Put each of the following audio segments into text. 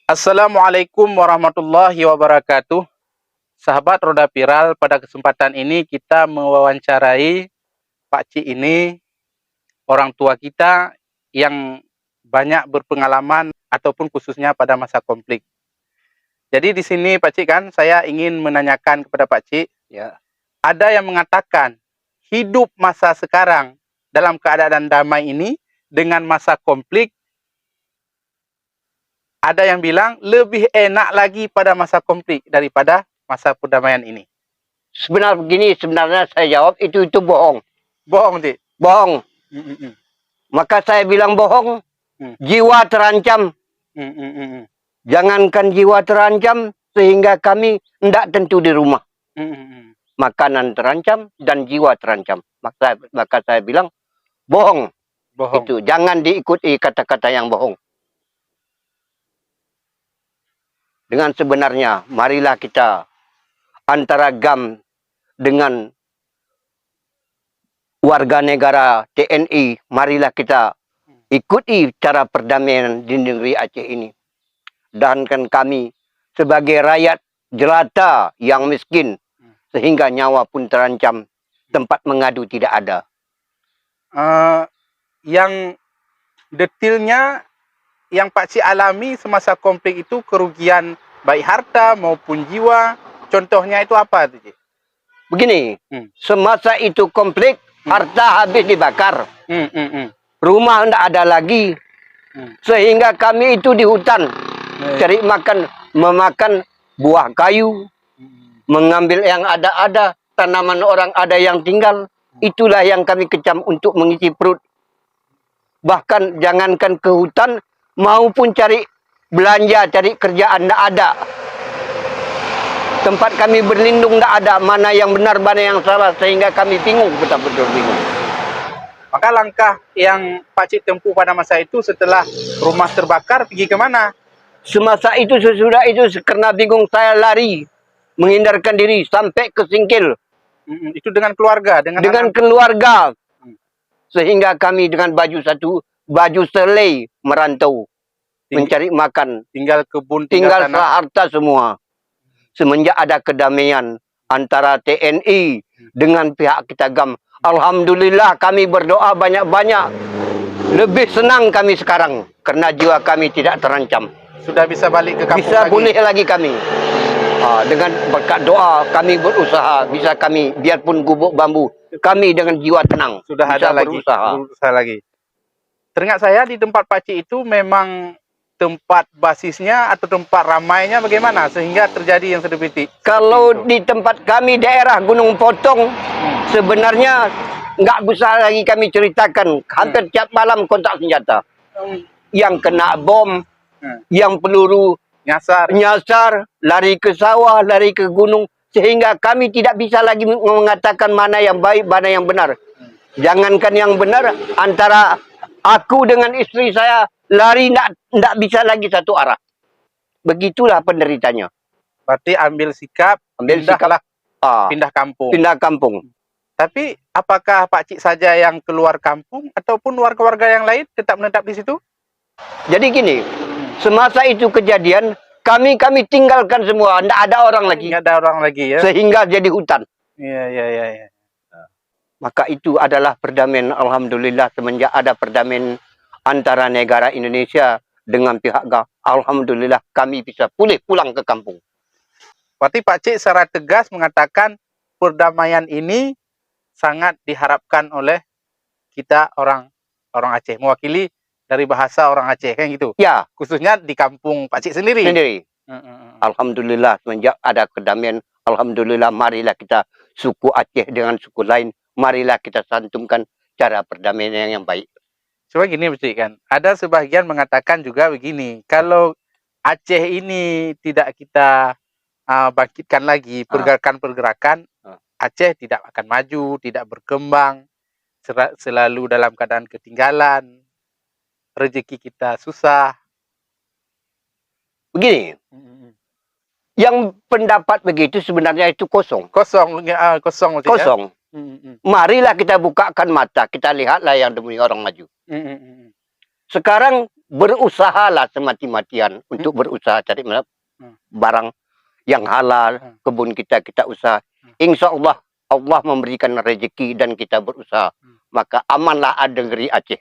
Assalamualaikum warahmatullahi wabarakatuh. Sahabat Roda Viral, pada kesempatan ini kita mewawancarai Pak Cik ini, orang tua kita yang banyak berpengalaman ataupun khususnya pada masa konflik. Jadi di sini Pak Cik kan, saya ingin menanyakan kepada Pak Cik, Ya, ada yang mengatakan hidup masa sekarang dalam keadaan damai ini dengan masa konflik, ada yang bilang lebih enak lagi pada masa konflik daripada masa perdamaian ini. sebenarnya saya jawab itu bohong. Bohong, Cik. Bohong. Mm-mm. Maka saya bilang bohong. Hmm. Jiwa terancam. Mm-mm. Jangankan jiwa terancam sehingga kami tidak tentu di rumah. Mm-mm. Makanan terancam dan jiwa terancam. Maka saya bilang bohong. Bohong. Itu jangan diikuti kata-kata yang bohong. Dengan sebenarnya, marilah kita antara GAM dengan warga negara TNI, marilah kita ikuti cara perdamaian di negeri Aceh ini. Dan kan kami sebagai rakyat jelata yang miskin, sehingga nyawa pun terancam, tempat mengadu tidak ada. Yang detailnya yang Pak Cik alami semasa konflik itu kerugian baik harta maupun jiwa. Contohnya itu apa, Cik? Begini, semasa itu konflik, harta habis dibakar. Rumah tidak ada lagi. Sehingga kami itu di hutan. Cari makan, memakan buah kayu. Mengambil yang ada-ada. Tanaman orang ada yang tinggal. Itulah yang kami kecam untuk mengisi perut. Bahkan jangankan ke hutan, maupun cari belanja, cari kerjaan tidak ada. Tempat kami berlindung tidak ada. Mana yang benar, mana yang salah. Sehingga kami bingung, betul-betul bingung. Maka langkah yang Pak Cik tempuh pada masa itu setelah rumah terbakar, pergi ke mana? Semasa itu, sesudah itu, karena bingung saya lari. Menghindarkan diri sampai ke Singkil. Itu dengan keluarga? Dengan keluarga. Sehingga kami dengan baju selai merantau. Mencari makan. Tinggal kebun, tinggal harta semua. Semenjak ada kedamaian antara TNI dengan pihak kita GAM. Alhamdulillah kami berdoa banyak-banyak. Lebih senang kami sekarang. Karena jiwa kami tidak terancam. Sudah bisa balik ke kampung bisa lagi? Boleh lagi kami. Dengan berkat doa kami berusaha. Bisa kami, biarpun gubuk bambu. Kami dengan jiwa tenang. Sudah bisa ada berusaha lagi. Teringat saya di tempat Pak Cik itu memang tempat basisnya atau tempat ramainya bagaimana sehingga terjadi yang seperti kalau di tempat kami daerah Gunung Potong sebenarnya nggak bisa lagi kami ceritakan. Hampir tiap malam kontak senjata. Yang kena bom, yang peluru nyasar, lari ke sawah, lari ke gunung, sehingga kami tidak bisa lagi mengatakan mana yang baik, mana yang benar. Jangankan yang benar, antara aku dengan istri saya lari tidak bisa lagi satu arah. Begitulah penderitanya. Berarti ambil sikap, pindah kampung. Pindah kampung. Tapi apakah Pak Cik saja yang keluar kampung ataupun warga-warga yang lain tetap menetap di situ? Jadi gini, semasa itu kejadian, kami tinggalkan semua, tidak ada orang lagi. Tidak ada orang lagi ya. Sehingga jadi hutan. Iya. Maka itu adalah perdamaian. Alhamdulillah semenjak ada perdamaian antara negara Indonesia dengan pihak GAM. Alhamdulillah kami bisa pulang ke kampung. Berarti Pak Cik secara tegas mengatakan perdamaian ini sangat diharapkan oleh kita orang Aceh. Mewakili dari bahasa orang Aceh kan gitu. Ya. Khususnya di kampung Pak Cik sendiri. Alhamdulillah semenjak ada kedamaian. Alhamdulillah marilah kita suku Aceh dengan suku lain. Marilah kita santumkan cara perdamaian yang baik. Coba gini Pak Cik kan. Ada sebagian mengatakan juga begini. Kalau Aceh ini tidak kita bangkitkan lagi pergerakan-pergerakan, Aceh tidak akan maju, tidak berkembang, selalu dalam keadaan ketinggalan, rezeki kita susah. Begini, yang pendapat begitu sebenarnya itu kosong. Kosong. Ya? Marilah kita bukakan mata, kita lihatlah yang demi orang maju. Sekarang berusahalah semati-matian untuk berusaha cari barang yang halal, kebun kita usaha. Insya Allah Allah memberikan rezeki dan kita berusaha, maka amanlah ada negeri Aceh.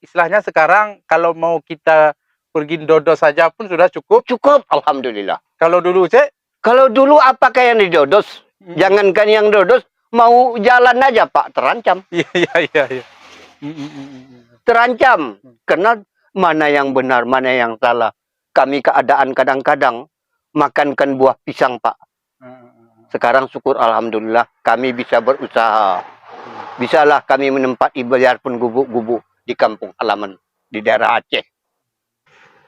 Istilahnya sekarang kalau mau kita pergi dodo saja pun sudah cukup. Cukup, alhamdulillah. Kalau dulu, Cek? Kalau dulu apakah yang didodos? Jangankan yang dodos, mau jalan aja Pak terancam. Iya. Terancam karena mana yang benar, mana yang salah. Kami keadaan kadang-kadang makankan buah pisang, Pak. Sekarang syukur alhamdulillah kami bisa berusaha. Bisalah kami menempati biarpun gubuk-gubuk di kampung halaman di daerah Aceh.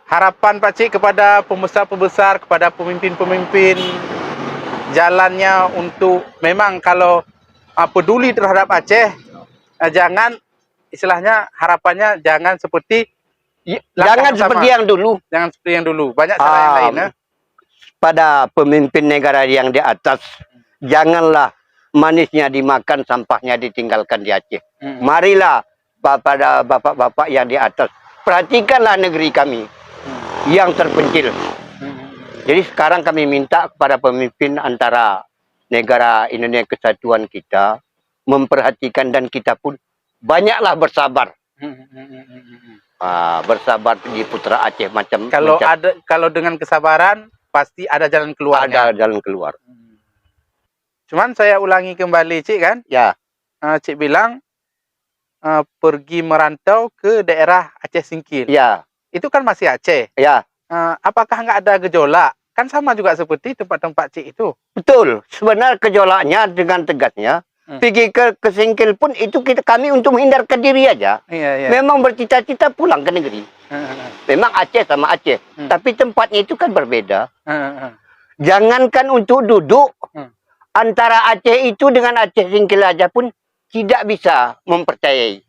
Harapan Pak Cik kepada pembesar-pembesar, kepada pemimpin-pemimpin, jalannya untuk memang kalau peduli terhadap Aceh, jangan istilahnya harapannya jangan seperti yang dulu. Jangan seperti yang dulu. Banyak cara yang lain. Pada pemimpin negara yang di atas, janganlah manisnya dimakan, sampahnya ditinggalkan di Aceh. Marilah pada bapak-bapak yang di atas, perhatikanlah negeri kami yang terpencil. Jadi sekarang kami minta kepada pemimpin antara negara Indonesia Kesatuan kita memperhatikan, dan kita pun banyaklah bersabar. Bersabar di putra Aceh macam. Kalau dengan kesabaran pasti ada jalan keluarnya. Ada jalan keluar. Cuman saya ulangi kembali, Cik, kan? Ya. Cik bilang pergi merantau ke daerah Aceh Singkil. Ya. Itu kan masih Aceh. Ya. Apakah nggak ada gejolak? Kan sama juga seperti tempat-tempat Cik itu. Betul. Sebenarnya gejolaknya dengan tegasnya, pergi ke Singkil pun itu kami untuk menghindarkan diri aja. Iya. Memang bercita-cita pulang ke negeri. Memang Aceh sama Aceh, tapi tempatnya itu kan berbeda. Jangankan untuk duduk, antara Aceh itu dengan Aceh Singkil aja pun tidak bisa mempercayai.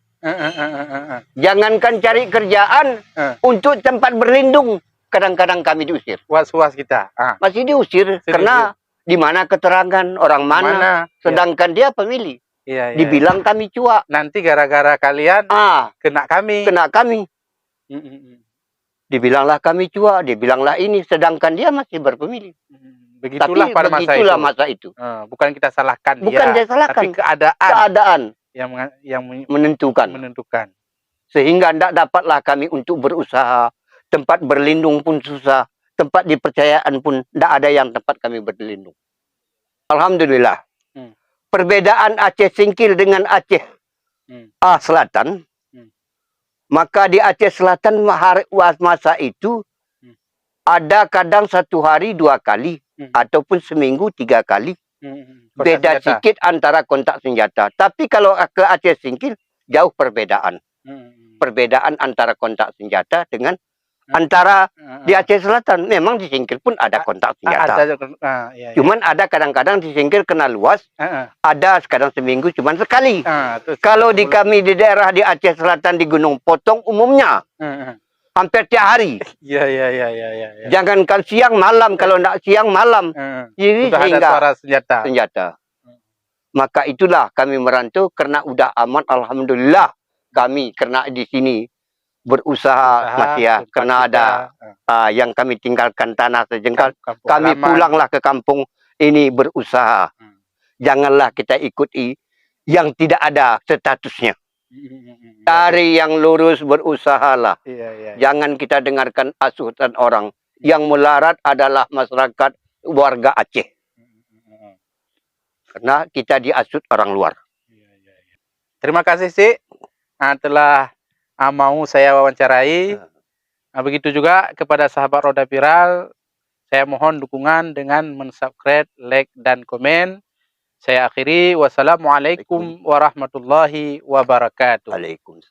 Jangankan cari kerjaan, untuk tempat berlindung, kadang-kadang kami diusir. Was-was kita. Masih diusir karena di mana keterangan orang mana, sedangkan dia pemilih. Iya. Dibilang kami cuak. Nanti gara-gara kalian kena kami. Dibilanglah kami cuak, dibilanglah ini, sedangkan dia masih berpemilih. Begitulah pada masa itu. Bukan kita salahkan dia. Bukan dia salahkan. Tapi keadaan yang menentukan. Sehingga tidak dapatlah kami untuk berusaha. Tempat berlindung pun susah. Tempat dipercayaan pun tidak ada yang tempat kami berlindung. Alhamdulillah. Perbedaan Aceh Singkil dengan Aceh Selatan. Maka di Aceh Selatan masa itu ada kadang 1 hari 2 kali. Ataupun seminggu 3 kali. Beda sedikit antara kontak senjata. Tapi kalau ke Aceh Singkil jauh perbedaan. Perbedaan antara kontak senjata dengan antara di Aceh Selatan. Memang di Singkil pun ada kontak senjata. Cuman ada kadang-kadang di Singkil kena luas. Ada kadang seminggu cuman sekali. Kalau di kami di daerah di Aceh Selatan di Gunung Potong umumnya hampir tiap hari. Iya. Jangankan siang malam, kalau tidak siang malam. Jadi sudah ada suara senjata. Maka itulah kami merantau karena udah aman, alhamdulillah. Kami karena di sini berusaha masih karena ada yang kami tinggalkan tanah sejengkal. Kami pulanglah ke kampung ini berusaha. Janganlah kita ikuti yang tidak ada statusnya. Dari yang lurus berusahalah. Jangan kita dengarkan asuhan orang. Yang melarat adalah masyarakat warga Aceh. Karena kita diasut orang luar. Terima kasih, Cik, telah mau saya wawancarai. Begitu juga kepada sahabat Roda Viral, saya mohon dukungan dengan mensubscribe, like, dan komen. Saya akhiri. Wassalamualaikum warahmatullahi wabarakatuh. Waalaikumsalam.